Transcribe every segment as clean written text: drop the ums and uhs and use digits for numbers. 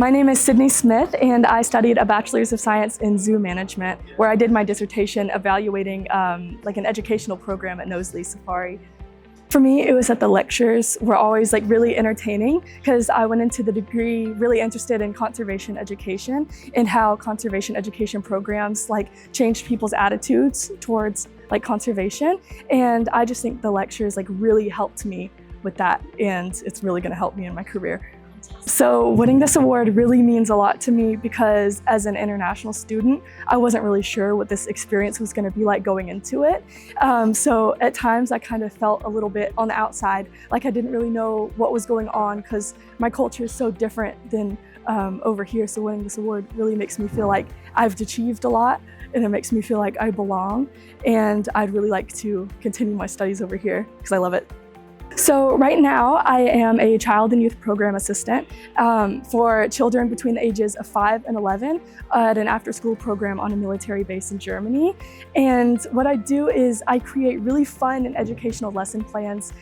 My name is Sydney Smith, and I studied a Bachelor's of Science in Zoo Management, where I did my dissertation evaluating like an educational program at Knowsley Safari. For me, it was that the lectures were always really really because I went into the degree really interested in conservation education and how conservation education programs changed people's attitudes towards conservation. And I just think the lectures really helped me with that, and it's really going to help me in my career. So winning this award really means a lot to me because as an international student, I wasn't really sure what this experience was going to be like going into it. So at times I kind of felt a little bit on the outside, like I didn't really know what was going on because my culture is so different than over here. So winning this award really makes me feel like I've achieved a lot, and it makes me feel like I belong, and I'd really like to continue my studies over here because I love it. So right now I am a child and youth program assistant for children between the ages of 5 and 11 at an after-school program on a military base in Germany. And what I do is I create really fun and educational lesson plans,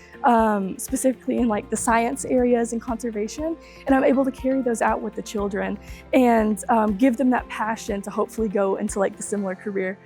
specifically in the science areas and conservation, and I'm able to carry those out with the children and give them that passion to hopefully go into the similar career